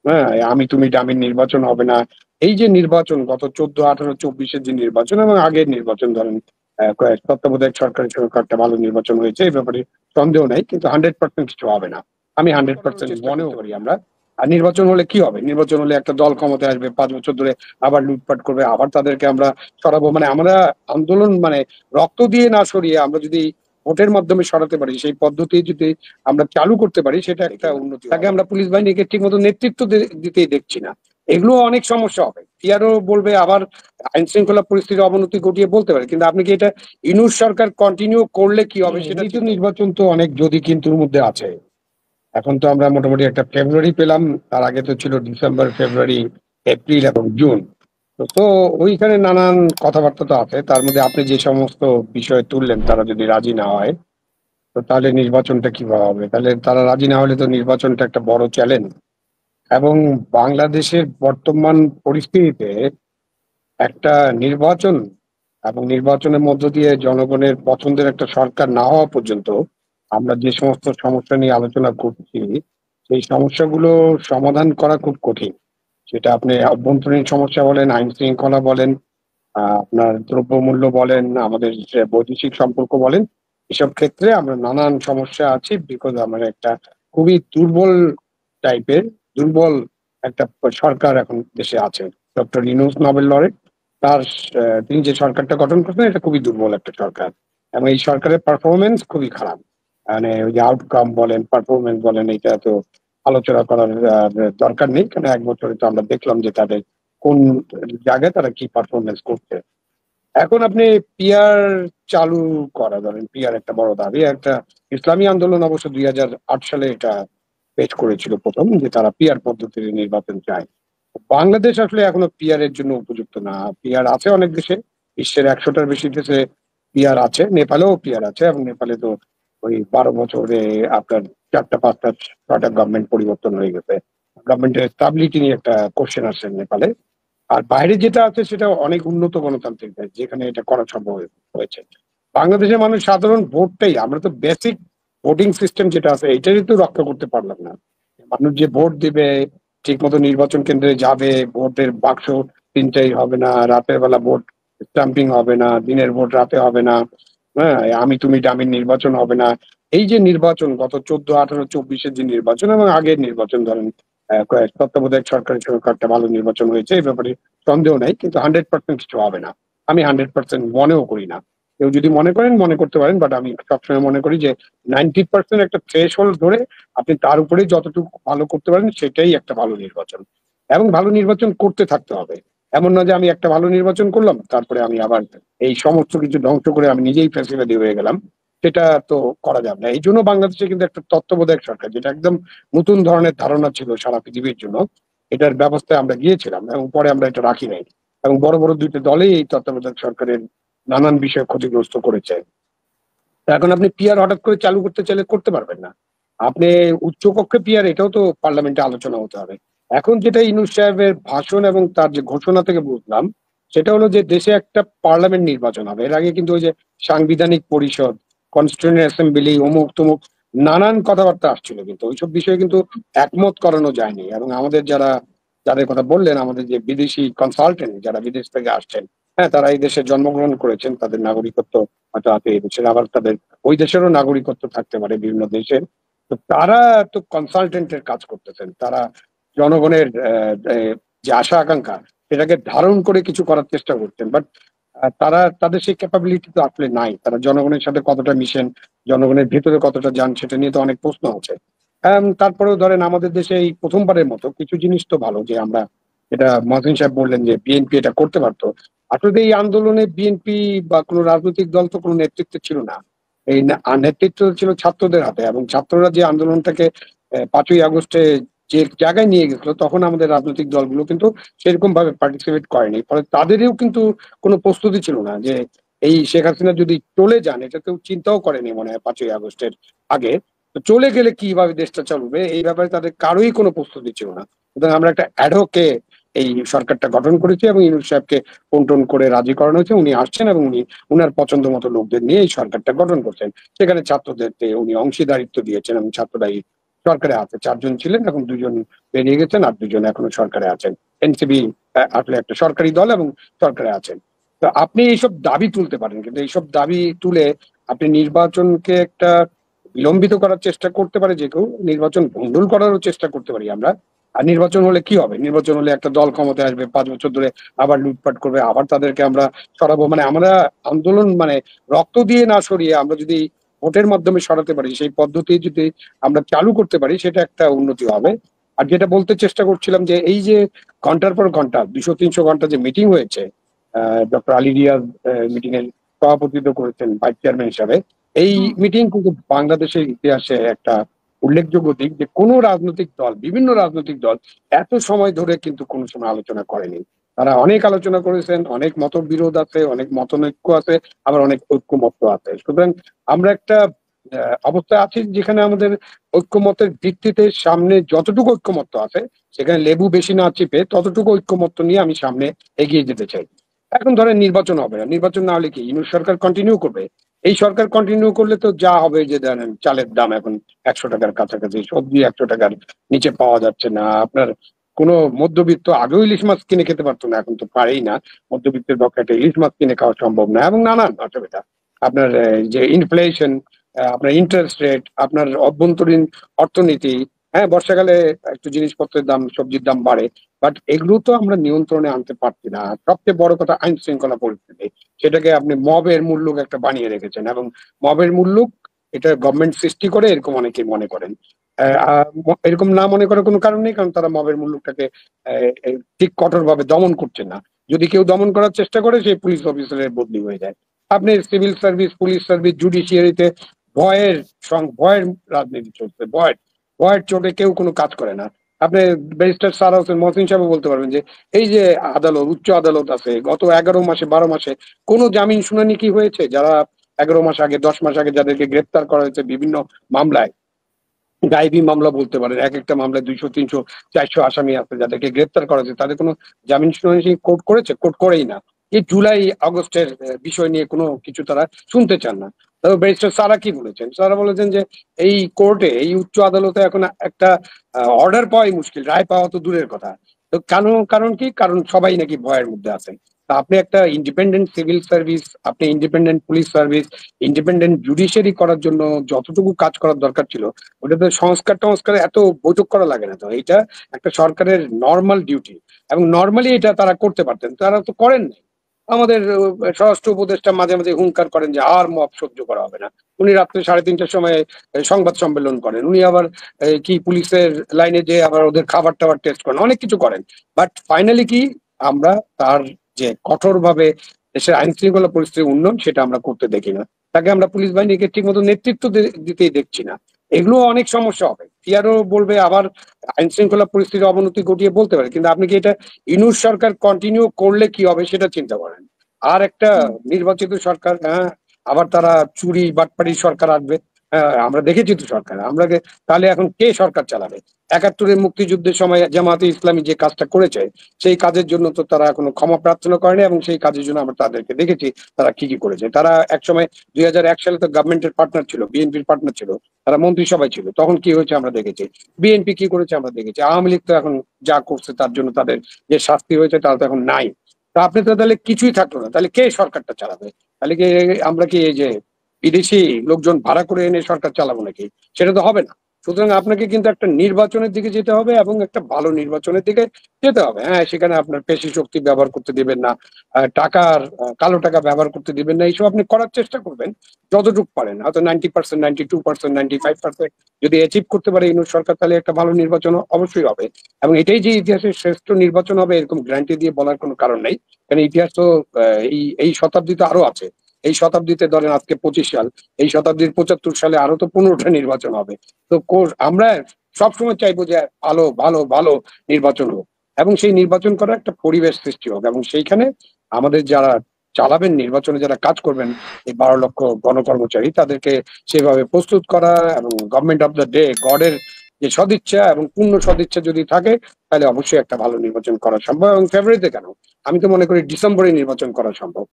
হ্যাঁ, আমি তুমি ডামির নির্বাচন হবে না। এই যে নির্বাচন গত 14, 18, 24 এর যে নির্বাচন এবং আগের নির্বাচন ধরেন তত্ত্বাবধায়ক সরকারের সঙ্গে একটা ভালো নির্বাচন হয়েছে। এই ব্যাপারে সন্দেহ নাই। কিন্তু 100% কিছু হবে না। আমি 100% মনেও করি আমরা। আর নির্বাচন হলে কি হবে? নির্বাচন হলে একটা দল ক্ষমতায় আসবে, ৫ বছর ধরে আবার লুটপাট করবে, আবার তাদেরকে আমরা সরাবো। মানে আমরা আন্দোলন মানে রক্ত দিয়ে না সরিয়ে আমরা যদি ভোটের মাধ্যমে সরাতে পারি, সেই পদ্ধতি যদি আমরা চালু করতে পারি, সেটা একটা উন্নতি। তাকে আমরা পুলিশ বাহিনীকে ঠিকমতো নেতৃত্ব দিতেই দেখছি না। এগুলো অনেক সমস্যা হবে। পিআরও বলবে আবার আইন শৃঙ্খলা পরিস্থিতির অবনতি ঘটিয়ে বলতে পারে। কিন্তু আপনি কি এটা ইউনূস সরকার কন্টিনিউ করলে কি হবে সেটা তো নির্বাচন তো অনেক যদি কিন্তুর মধ্যে আছে। এখন তো আমরা মোটামুটি একটা ফেব্রুয়ারি পেলাম। তার আগে তো ছিল ডিসেম্বর, ফেব্রুয়ারি, এপ্রিল এবং জুন। তো ওইখানে নানান কথাবার্তা তো আছে। তার মধ্যে আপনি যে সমস্ত বিষয় তুললেন তারা যদি রাজি না হয়, তো তাহলে নির্বাচনটা কিভাবে হবে? তাহলে তারা রাজি না হলে তো নির্বাচনটা একটা বড় চ্যালেঞ্জ। এবং বাংলাদেশের বর্তমান পরিস্থিতিতে একটা নির্বাচন এবং নির্বাচনের মধ্য দিয়ে জনগণের পছন্দের একটা সরকার না হওয়া পর্যন্ত আমরা যে সমস্ত সমস্যা নিয়ে আলোচনা করছি, সেই সমস্যাগুলো সমাধান করা খুব কঠিন। সেটা আপনি অভ্যন্তরীণ সমস্যা বলেন, আইন শৃঙ্খলা বলেন, আপনার দ্রব্যমূল্য বলেন, আমাদের যে বৈদেশিক সম্পর্ক বলেন, এসব ক্ষেত্রে আমরা নানান সমস্যা আছি বিকজ আমরা একটা খুবই দুর্বল টাইপের দুর্বল একটা সরকার এখন দেশে আছে। ডক্টর ইউনূস নোবেল লরেট তার তিনি যে সরকারটা গঠন করছেন এটা খুবই দুর্বল একটা সরকার এবং এই সরকারের পারফরমেন্স খুবই খারাপ। মানে ওই যে আউটকাম বলেন, পারফরমেন্স বলেন, এটা তো আলোচনা করার দরকার নেই, কারণ 1 বছরে তো আমরা দেখলাম যে তাদের কোন জায়গায় তারা কি পারফরমেন্স করছে। এখন আপনি পিআর চালু করা, ধরেন পিআর একটা বড় দাবি। একটা ইসলামী আন্দোলন অবশ্য 2008 সালে এটা পেশ করেছিল প্রথম, যে তারা পিআর পদ্ধতিতে নির্বাচন চায়। বাংলাদেশ আসলে এখনো পিআর এর জন্য উপযুক্ত না। পিআর আছে অনেক দেশে, বিশ্বের 100টার বেশি দেশে পিআর আছে, নেপালেও পিআর আছে এবং নেপালে তো ওই 12 বছরে আপনার 4টা 5টা 6টা গভর্নমেন্ট পরিবর্তন হয়ে গেছে। গভর্নমেন্টের স্টাবিলিটি নিয়ে একটা কোশ্চেন আসছে নেপালে। আর বাইরে যেটা আছে সেটা অনেক উন্নত গণতান্ত্রিক দেশ যেখানে এটা করা সম্ভব হয়েছে। বাংলাদেশের মানুষ সাধারণ ভোটটাই, আমরা তো বেসিক ভোটিং সিস্টেম যেটা আছে এটাই তো রক্ষা করতে পারলাম না। মানুষ যে ভোট দিবে, ঠিক মতো নির্বাচন কেন্দ্রে যাবে, ভোটের বাক্স 3টাই হবে না, রাতের বেলা ভোট স্টাম্পিং হবে না, দিনের ভোট রাতে হবে না, হ্যাঁ, আমি তুমি ডামির নির্বাচন হবে না। এই যে নির্বাচন গত 14, 18, 24 এর যে নির্বাচন এবং আগের নির্বাচন ধরেন তত্ত্বাবধায়ক সরকারের সঙ্গে একটা ভালো নির্বাচন হয়েছে, এই ব্যাপারে সন্দেহ নাই। কিন্তু 100% কিছু হবে না। আমি 100% মনেও করি না। কেউ যদি মনে করেন মনে করতে পারেন, বাট আমি সবসময় মনে করি যে 90% একটা থ্রেশ হোল্ড ধরে আপনি তার উপরে যতটুকু ভালো করতে পারেন সেটাই একটা ভালো নির্বাচন। এবং ভালো নির্বাচন করতে থাকতে হবে। এমন না যে আমি একটা ভালো নির্বাচন করলাম তারপরে আমি আবার এই সমস্ত কিছু ধ্বংস করে আমি নিজেই ফ্যাসিবাদী হয়ে গেলাম। সেটা তো করা যাবে না। এই জন্য বাংলাদেশে কিন্তু একটা তত্ত্বাবধায়ক সরকার, যেটা একদম নতুন ধরনের ধারণা ছিল সারা পৃথিবীর জন্য, এটার ব্যবস্থায় আমরা গিয়েছিলাম এবং পরে আমরা এটা রাখি নাই। এবং বড় বড় দুইটা দলেই এই তত্ত্বাবধায়ক সরকারের নানান বিষয় ক্ষতিগ্রস্ত করেছে। তো এখন আপনি পিআর হঠাৎ করে চালু করতে চাইলে করতে পারবেন না। আপনি উচ্চকক্ষে পিআর, এটাও তো পার্লামেন্টে আলোচনা হতে হবে। এখন যেটা ইউনূস সাহেবের ভাষণ এবং তার যে ঘোষণা থেকে বুঝলাম, সেটা হলো যে দেশে একটা পার্লামেন্ট নির্বাচন হবে। এর আগে কিন্তু ওই যে সাংবিধানিক পরিষদ, কনস্টিটিউয়েন্ট অ্যাসেম্বলি, অমুক তমুক নানান কথাবার্তা আসছিল, কিন্তু ওইসব বিষয়ে কিন্তু একমত করানো যায়নি। এবং আমাদের যারা, যাদের কথা বললেন, আমাদের যে বিদেশি কনসালটেন্ট যারা বিদেশ থেকে আসছেন, হ্যাঁ, তারা এই দেশে জন্মগ্রহণ করেছেন, তাদের নাগরিকত্ব হয়তো আছে এই দেশের, আবার তাদের ওই দেশেরও নাগরিকত্ব থাকতে পারে বিভিন্ন দেশের। তো তারা তো কনসালটেন্টের কাজ করতেছেন। তারা জনগণের যে আশা আকাঙ্ক্ষা সেটাকে ধারণ করে কিছু করার চেষ্টা করছেন। বাট তারা তাদের সেই ক্যাপাবিলিটি তো আসলে নাই। তারা জনগণের সাথে কতটা মিশেন, জনগণের ভেতরে কতটা যান, সেটা নিয়ে তো অনেক প্রশ্ন আছে। তারপরেও ধরেন আমাদের দেশে এই প্রথমবারের মতো কিছু জিনিস তো ভালো যে আমরা, এটা মহসিন সাহেব বললেন যে বিএনপি এটা করতে পারতো। আসলে এই আন্দোলনে বিএনপি বা কোনো রাজনৈতিক দল তো কোনো নেতৃত্ব ছিল না। এই নেতৃত্ব ছিল ছাত্রদের হাতে, এবং ছাত্ররা যে আন্দোলনটাকে 5ই আগস্টে যে জায়গায় নিয়ে গেছিল, তখন আমাদের রাজনৈতিক দলগুলো কিন্তু সেরকম ভাবে পার্টিসিপেট করেনি। ফলে তাদেরও কিন্তু কোনো প্রস্তুতি ছিল না যে এই শেখ হাসিনা যদি চলে যান, এটা কেউ চিন্তাও করেনি মনে হয় 5ই আগস্টের আগে। তো চলে গেলে কিভাবে দেশটা চলবে এই ব্যাপারে তাদের কারোই কোনো প্রস্তুতি ছিল না। সুতরাং আমরা একটা অ্যাডহকে এই সরকারটা গঠন করেছি এবং ইউনূস সাহেবকে ফোন টোন করে রাজি করানো হয়েছে। উনি আসছেন এবং উনি উনার পছন্দ মতো লোকদের নিয়ে এই সরকারটা গঠন করছেন। সেখানে ছাত্রদেরকে উনি অংশীদারিত্ব দিয়েছেন এবং ছাত্ররাই সরকারে আছে। ৪ জন ছিলেন, এখন ২ জন বেরিয়ে গেছেন, আর ২ জন এখনো সরকারে আছেন। এনসিপি আসলে একটা সরকারি দল এবং সরকারে আছেন। তো আপনি এইসব দাবি তুলতে পারেন। কিন্তু এইসব দাবি তুলে আপনি নির্বাচনকে একটা বিলম্বিত করার চেষ্টা করতে পারে যে কেউ। নির্বাচন ভণ্ডুল করারও চেষ্টা করতে পারি আমরা। আর নির্বাচন হলে কি হবে? নির্বাচন হলে একটা দল ক্ষমতায় আসবে, ৫ বছর ধরে আবার লুটপাট করবে, আবার তাদেরকে আমরা সরাবো। মানে আমরা আন্দোলন মানে রক্ত দিয়ে না সরিয়ে আমরা যদি ভোটের মাধ্যমে সরাতে পারি, সেই পদ্ধতি যদি আমরা চালু করতে পারি, সেটা একটা উন্নতি হবে। আর যেটা বলতে চেষ্টা করছিলাম যে এই যে ঘন্টার পর ঘন্টা ২০০-৩০০ ঘন্টা যে মিটিং হয়েছে, ডক্টর আলী রিয়াজ মিটিং এর সভাপতিত্ব করেছেন ভাইস চেয়ারম্যান হিসাবে। এই হুম। মিটিং কিন্তু বাংলাদেশের ইতিহাসে একটা উল্লেখযোগ্য দিক যে কোনো রাজনৈতিক দল, বিভিন্ন রাজনৈতিক দল এত সময় ধরে কিন্তু কোনো সময় আলোচনা করেনি। তারা অনেক আলোচনা করেছেন, অনেক মতবিরোধ আছে, অনেক মতানৈক্য আছে, আবার অনেক ঐক্যমত্য আছে। সুতরাং আমরা একটা অবস্থায় আছি যেখানে আমাদের ঐক্যমতের ভিত্তিতে সামনে যতটুকু ঐক্যমত্য আছে, সেখানে লেবু বেশি না চিপে ততটুকু ঐক্যমত্য নিয়ে আমি সামনে এগিয়ে যেতে চাই। এখন ধরেন নির্বাচন হবে না। নির্বাচন না হলে কি ইউনূস সরকার কন্টিনিউ করবে? এই সরকার কন্টিনিউ করলে তো যা হবে যে ধরেন চালের দাম এখন ৳১০০ র কাছাকাছি, সবজি ৳১০০ র নিচে পাওয়া যাচ্ছে না। আপনার কোনো মধ্যবিত্ত আগেও ইলিশ মাছ কিনে খেতে পারত না, এখন তো পারেই না। মধ্যবিত্তের পক্ষে একটা ইলিশ মাছ কিনে খাওয়া সম্ভব না এবং নানান অসুবিধা। আপনার যে ইনফ্লেশন, আপনার ইন্টারেস্ট রেট, আপনার অভ্যন্তরীণ অর্থনীতি, হ্যাঁ, বর্ষাকালে একটু জিনিসপত্রের দাম, সবজির দাম বাড়ে। বাট এগুলো তো আমরা নিয়ন্ত্রণে আনতে পারছি না। আর সবচেয়ে বড় কথা আইন শৃঙ্খলা পরিস্থিতি। সেটাকে আপনি মবের মূল্যক একটা বানিয়ে রেখেছেন এবং মবের মূল্যক এটা গভর্নমেন্ট সৃষ্টি করে এরকম অনেকেই মনে করেন। এরকম না মনে করার কোনো কারণ নেই, কারণ তারা মবের মূল্যকটাকে ঠিক কঠোরভাবে দমন করছে না। যদি কেউ দমন করার চেষ্টা করে সেই পুলিশ অফিসারের বদলি হয়ে যায়। আপনি সিভিল সার্ভিস, পুলিশ সার্ভিস, জুডিশিয়ারিতে ভয়ের ভয়ের রাজনীতি চলছে। ভয়ের চোটে কেউ কোনো কাজ করে না। আপনি ব্যারিস্টার সারা হোসেন মহসিন সাহেবও বলতে পারবেন যে এই যে আদালত, উচ্চ আদালত আছে, গত ১১ মাসে ১২ মাসে কোনো জামিন শুনানি কি হয়েছে? যারা ১১ মাস আগে ১০ মাস আগে যাদেরকে গ্রেপ্তার করা হয়েছে বিভিন্ন মামলায়, গায়েবী মামলা বলতে পারেন। একেকটা মামলায় ২০০, ৩০০, ৪০০ আসামি আছে যাদেরকে গ্রেপ্তার করা হয়েছে। তাদের কোনো জামিন শুনানি কোর্ট করেছে? কোর্ট করেই না। এই জুলাই আগস্টের বিষয় নিয়ে কোনো কিছু তারা শুনতে চান না। তবে ব্যারিস্টার সারা কি বলেছেন? সারা বলেছেন যে এই কোর্টে, এই উচ্চ আদালতে এখন একটা অর্ডার পাওয়াই মুশকিল, রায় পাওয়া তো দূরের কথা। তো কারণ কি? কারণ সবাই নাকি ভয়ের মধ্যে আছে। তা আপনি একটা ইন্ডিপেন্ডেন্ট সিভিল সার্ভিস, আপনি independent police service, independent judiciary করার জন্য যতটুকু কাজ করার দরকার ছিল, ওটাতে সংস্কার এত বৈঠক করা লাগে না তো। এইটা একটা সরকারের নরমাল ডিউটি এবং নরমালি এটা তারা করতে পারতেন। তারা তো করেন নাই। আমাদের স্বরাষ্ট্র উপদেষ্টা মাঝে, মাঝে হুংকার করেন যে আর মব সহ্য করা হবে না। উনি রাত্রে ৩:৩০টার সময় সংবাদ সম্মেলন করেন। উনি আবার কি পুলিশের লাইনে যেয়ে আবার ওদের খাবার-টাবার টেস্ট করেন। অনেক কিছু করেন। বাট ফাইনালি কি আমরা তার যে কঠোরভাবে দেশের আইন শৃঙ্খলা পরিস্থিতির উন্নয়ন সেটা আমরা করতে দেখি না। তাকে আমরা পুলিশ বাহিনীকে ঠিকমতো নেতৃত্ব দিতেই দেখছি না। এগুলো অনেক সমস্যা হবে। পিআরও বলবে আবার আইন শৃঙ্খলা পরিস্থিতির অবনতি ঘটিয়ে বলতে পারে। কিন্তু আপনি কি এটা ইউনূস সরকার কন্টিনিউ করলে কি হবে সেটা চিন্তা করেন। আর একটা হুম। নির্বাচিত সরকার, হ্যাঁ, আবার তারা চুরি বাটপাড়ির সরকার আসবে। হ্যাঁ, আমরা দেখেছি তো সরকার। তাহলে এখন কে সরকার চালাবে? ৭১-এর মুক্তিযুদ্ধের সময় জামায়াতে ইসলামী যে কাজটা করেছে, সেই কাজের জন্য তো তারা এখনো ক্ষমা প্রার্থনা করেনি এবং সেই কাজের জন্য আমরা তাদেরকে দেখেছি তারা কি, কি করেছে। তারা একসময় ২০০১ সালে তো গভর্নমেন্টের পার্টনার ছিল, বিএনপির পার্টনার ছিল। তারা মন্ত্রিসভায় ছিল। তখন কি হয়েছে আমরা দেখেছি। বিএনপি কি করেছে আমরা দেখেছি। আওয়ামী লীগ তো এখন যা করছে তার জন্য তাদের যে শাস্তি হয়েছে তারা তো এখন নাই। তো আপনি তো তাহলে কিছুই থাকলো না। তাহলে কে সরকারটা চালাবে? তাহলে কি আমরা কি এই যে বিদেশি লোকজন ভাড়া করে এনে সরকার চালাবো নাকি? সেটা তো হবে না। সুতরাং আপনাকে কিন্তু একটা নির্বাচনের দিকে যেতে হবে এবং একটা ভালো নির্বাচনের দিকে যেতে হবে। হ্যাঁ, সেখানে আপনার পেশি শক্তি ব্যবহার করতে দিবেন না। কালো টাকা ব্যবহার করতে দিবেন না। এইসব আপনি করার চেষ্টা করবেন যতটুকু পারেন। হয়তো 90%, 92%, 95% যদি অ্যাচিভ করতে পারে ইউনূস সরকার, তাহলে একটা ভালো নির্বাচন অবশ্যই হবে। এবং এটাই যে ইতিহাসের শ্রেষ্ঠ নির্বাচন হবে এরকম গ্যারান্টি দিয়ে বলার কোনো কারণ নাই। কারণ ইতিহাস তো এই শতাব্দীতে আরো আছে। এই শতাব্দীতে ধরেন আজকে ২৫ সাল, এই শতাব্দীর ৭৫ সালে আরো তো ১৫টা নির্বাচন হবে। তো আমরা সবসময় চাইবো যে ভালো, ভালো, ভালো নির্বাচন হোক এবং সেই নির্বাচন করার একটা পরিবেশ সৃষ্টি হোক এবং সেইখানে আমাদের যারা চালাবেন, নির্বাচনে যারা কাজ করবেন, এই ১২ লক্ষ গণকর্মচারী তাদেরকে সেভাবে প্রস্তুত করা এবং গভর্নমেন্ট অফ দ্য ডে, গডের যে সদিচ্ছা এবং পূর্ণ সদিচ্ছা যদি থাকে, তাহলে অবশ্যই একটা ভালো নির্বাচন করা সম্ভব এবং ফেব্রুয়ারিতে কেন? আমি তো মনে করি ডিসেম্বরে নির্বাচন করা সম্ভব।